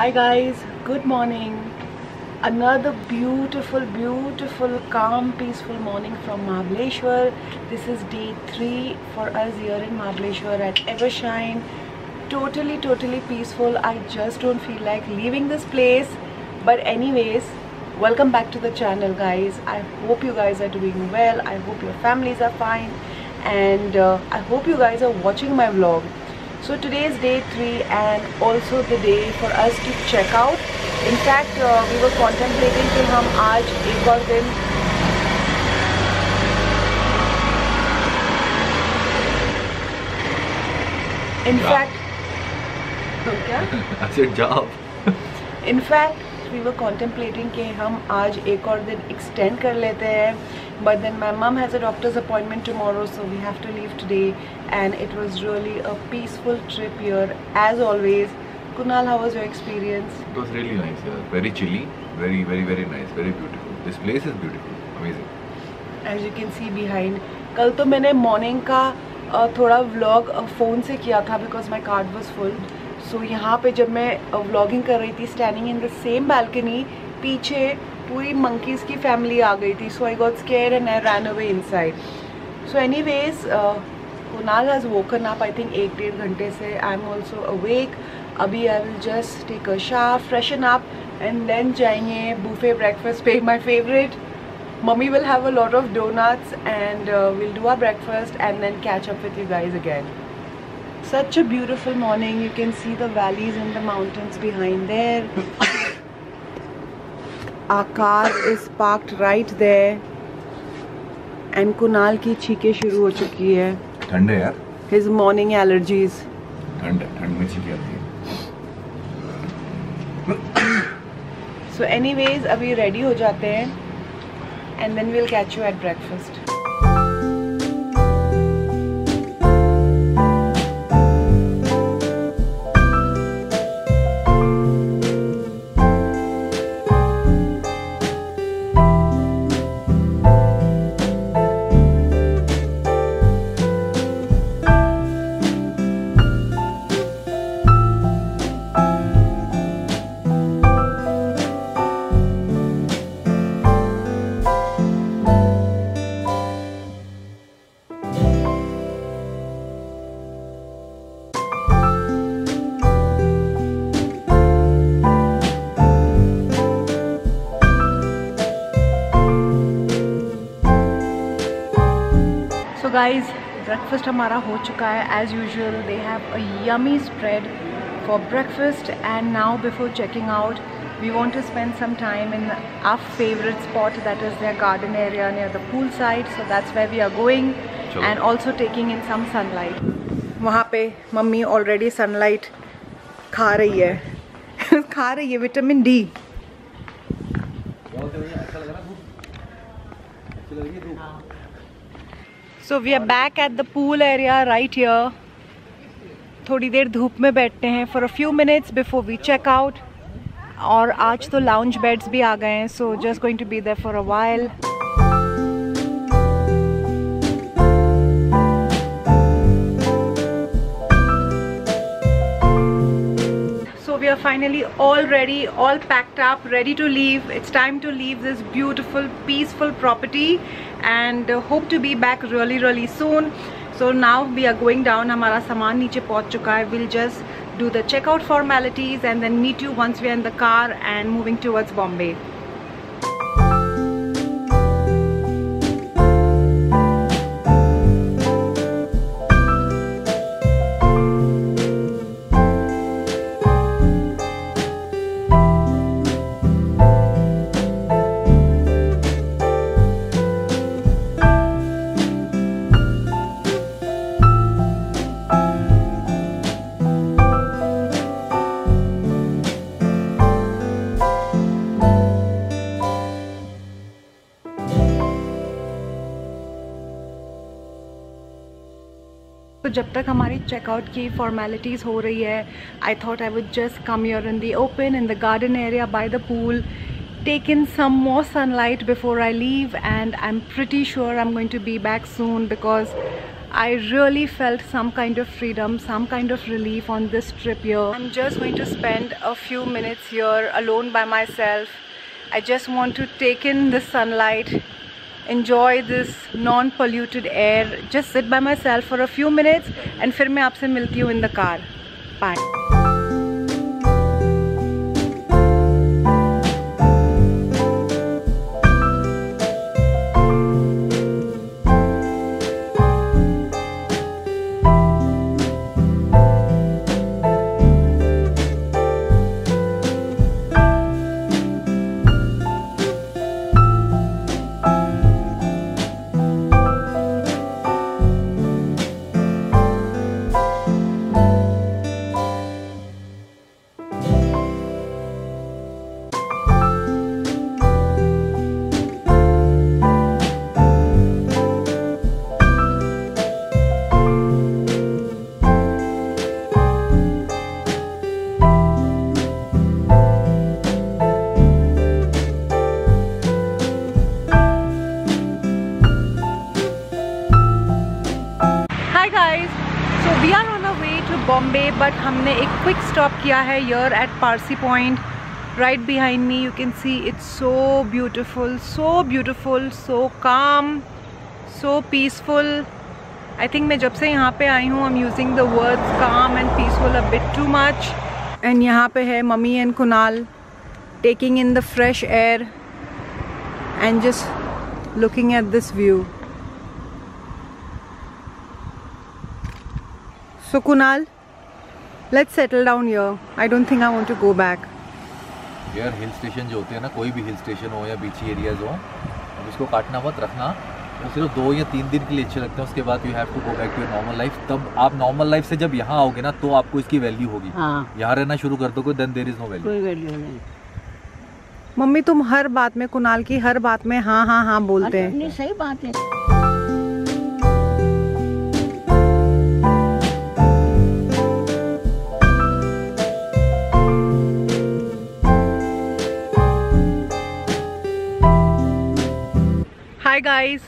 Hi guys, good morning. Another beautiful, calm, peaceful morning from Mahabaleshwar. This is day 3 for us here in Mahabaleshwar at Evershine. Totally peaceful. I just don't feel like leaving this place. But anyways, welcome back to the channel guys. I hope you guys are doing well. I hope your families are fine. And I hope you guys are watching my vlog. So today is day 3 and also the day for us to check out. In fact, we were contemplating कि हम आज एक और दिन I said job. In fact, we were contemplating कि हम आज एक और दिन extend कर लेते हैं. But then my mom has a doctor's appointment tomorrow, so we have to leave today. And it was really a peaceful trip here, as always. Kunal, how was your experience? It was really nice. Yeah. Very chilly, very nice, very beautiful. This place is beautiful, amazing. As you can see behind. कल तो मैंने morning का थोड़ा vlog phone से किया था because my card was full. So यहाँ पे जब मैं vlogging कर रही थी, standing in the same balcony, पीछे पूरी monkeys की family आ गई थी. So I got scared and I ran away inside. So anyways, Kunal has woken up I think 1-1.5 घंटे से. I'm also awake. अभी I will just take a shower, freshen up and then जाएंगे buffet breakfast पे. My favorite. Mummy will have a lot of donuts and we'll do our breakfast and then catch up with you guys again. Such a beautiful morning. You can see the valleys and the mountains behind there. Our car is parked right there. And Kunal की छींकें शुरू हो चुकी है. ठंड है यार. His morning allergies. ठंड में छींकें आती है. So anyways, अभी ready हो जाते हैं. And then we'll catch you at breakfast. So guys, breakfast हमारा हो चुका है. As usual, they have a yummy spread for breakfast. And now before checking out, we want to spend some time in our favorite spot, that is their garden area near the pool side. So that's where we are going. And also taking in some sunlight. वहाँ पे mummy already sunlight खा रही है. खा रही है vitamin D. So we are back at the pool area right here. थोड़ी देर धूप में बैठते हैं for a few minutes before we check out. और आज तो lounge beds भी आ गए हैं, so just going to be there for a while. So we are finally all ready, all packed up, ready to leave. It's time to leave this beautiful, peaceful property and hope to be back really soon. So now we are going down. हमारा सामान नीचे पहुंच चुका है. We'll just do the checkout formalities and then meet you once we are in the car and moving towards Bombay. तो जब तक हमारी चेकआउट की फॉर्मेलिटीज़ हो रही है, I thought I would just come here in the open in the garden area by the pool, take in some more sunlight before I leave, and I'm pretty sure I'm going to be back soon because I really felt some kind of freedom, some kind of relief on this trip here. I'm just going to spend a few minutes here alone by myself. I just want to take in the sunlight, enjoy this non-polluted air, just sit by myself for a few minutes and फिर मैं आपसे मिलती हूँ in the car. Bye. We are on our way to Bombay, but हमने एक quick stop किया है here at Parsi Point. Right behind me, you can see it's so beautiful, so calm, so peaceful. I think मैं जब से यहाँ पे आई हूँ, I'm using the words calm and peaceful a bit too much. And यहाँ पे है mummy and Kunal taking in the fresh air and just looking at this view. So Kunal, let's settle down here. I don't think I want to go back. यार hill station जो होते हैं ना, कोई भी हिल स्टेशन हो या बीची एरियाज हो, अब इसको काटना मत रखना. वो सिर्फ 2 या 3 दिन के लिए अच्छे लगते हैं, उसके बाद you have to go back to your normal life. तब आप नॉर्मल लाइफ से जब यहाँ आओगे ना, तो आपको इसकी वैल्यू होगी. यहाँ रहना शुरू कर दोगे, then there is no value. कोई वैल्यू नहीं. मम्मी तुम हर बात में, कुणाल की हर बात में हाँ हाँ हाँ बोलते हैं. नहीं, सही बात है. Hi guys,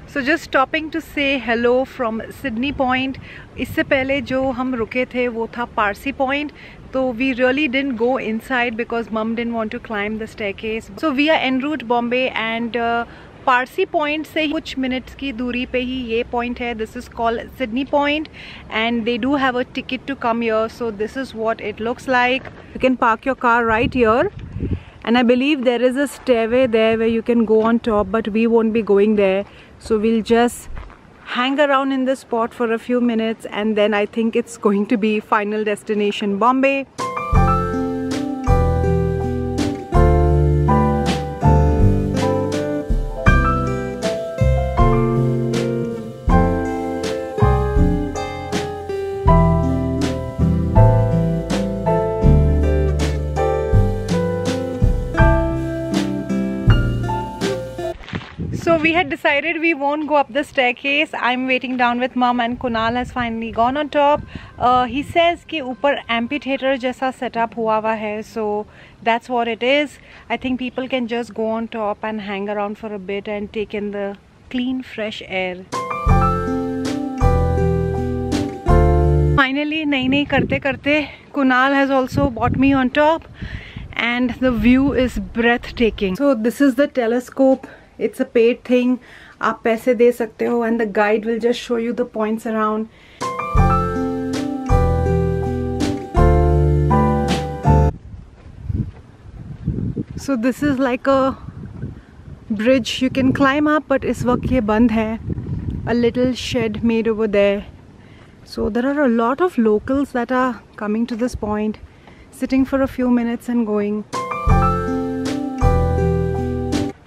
so just stopping to say hello from Sydney Point. इससे पहले जो हम रुके थे वो था Parsi Point. तो we really didn't go inside because mom didn't want to climb the staircase. So we are en route Bombay and Parsi Point से कुछ मिनट्स की दूरी पे ही ये point है. This is called Sydney Point and they do have a ticket to come here. So this is what it looks like. You can park your car right here. And I believe there is a stairway there where you can go on top, but we won't be going there. So we'll just hang around in this spot for a few minutes and then I think it's going to be final destination Bombay. So we had decided we won't go up the staircase. I'm waiting down with mom and Kunal has finally gone on top. He says कि ऊपर amphitheater जैसा setup हुआ हुआ है. So that's what it is. I think people can just go on top and hang around for a bit and take in the clean fresh air. Finally नहीं करते करते Kunal has also brought me on top and the view is breathtaking. So this is the telescope. It's a paid thing. आप पैसे दे सकते हो and the guide will just show you the points around. So this is like a bridge you can climb up, but इस वक्त ये बंद है. A little shed made over there. So there are a lot of locals that are coming to this point, sitting for a few minutes and going.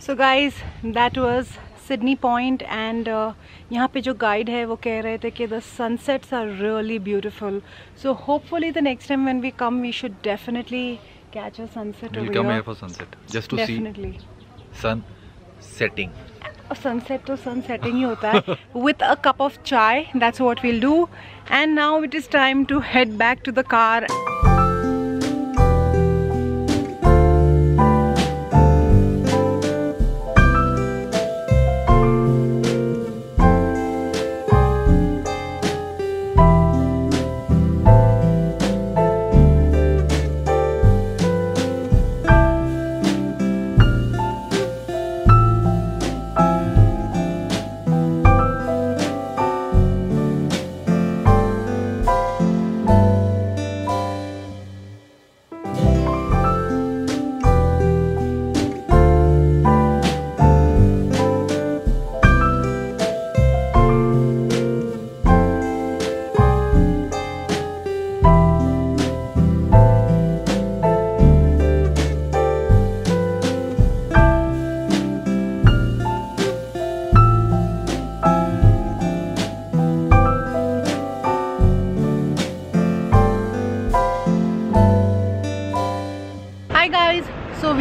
So guys, that was Sydney Point and यहाँ पे जो guide है वो कह रहे थे कि the sunsets are really beautiful. So hopefully the next time when we come, we should definitely catch a sunset over here. We'll come here for sunset, just to Definitely. see sun setting. Sunset to sun setting ही होता है. With a cup of chai, that's what we'll do. And now it is time to head back to the car.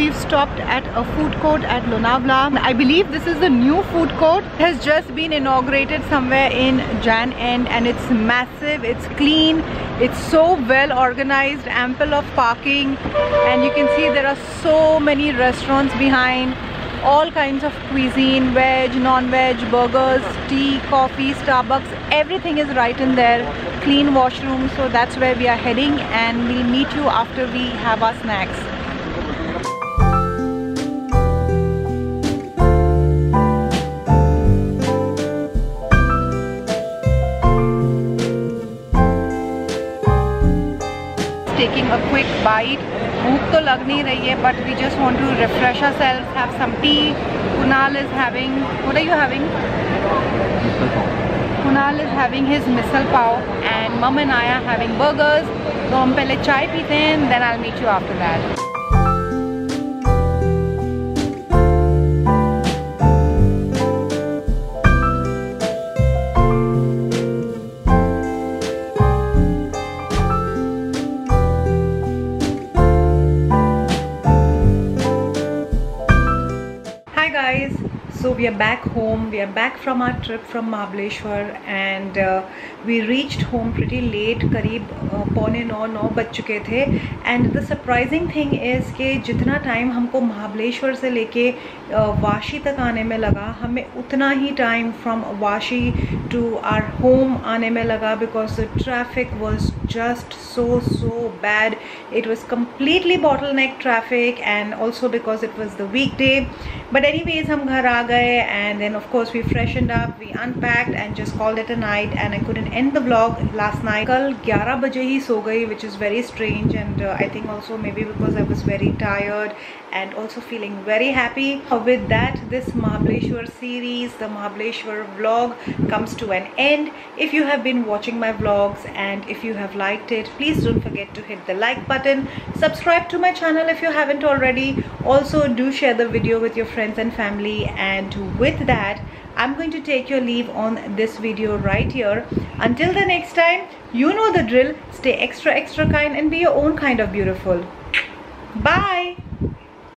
we've stopped at a food court at Lonavala. I believe this is the new food court. It has just been inaugurated somewhere in Jan end, and it's massive, it's clean, it's so well organized, ample of parking, and you can see there are so many restaurants behind. All kinds of cuisine, veg, non-veg, burgers, tea, coffee, Starbucks, everything is right in there. Clean washrooms, so that's where we are heading, and we'll meet you after we have our snacks. Taking a quick bite. भूख तो लग नहीं रही है, but we just want to refresh ourselves, have some tea. Kunal is having, what are you having? Kunal is having his misal pav, and Mum and I are having burgers. So हम पहले चाय पीते हैं, then I'll meet you after that. So we are back home. We are back from our trip from Mahabaleshwar, and we reached home pretty late. करीब 8:45-9 बज चुके थे. And the surprising thing is कि जितना टाइम हमको महाबलेश्वर से लेके वाशी तक आने में लगा, हमें उतना ही time from Vashi to our home आने में लगा, because the traffic was just so bad. It was completely bottleneck traffic, and also because it was the weekday. But anyways, हम घर आ गए, and then of course we freshened up, we unpacked and just called it a night. And I couldn't end the vlog last night. कल 11 बजे ही सो गई, which is very strange, and I think also maybe because I was very tired and also feeling very happy. With that, this Mahabaleshwar series, the Mahabaleshwar vlog, comes to an end. If you have been watching my vlogs and if you have liked it, please don't forget to hit the like button. Subscribe to my channel if you haven't already. Also do share the video with your friends and family. And with that, I'm going to take your leave on this video right here. Until the next time, you know the drill. Stay extra kind and be your own kind of beautiful. Bye.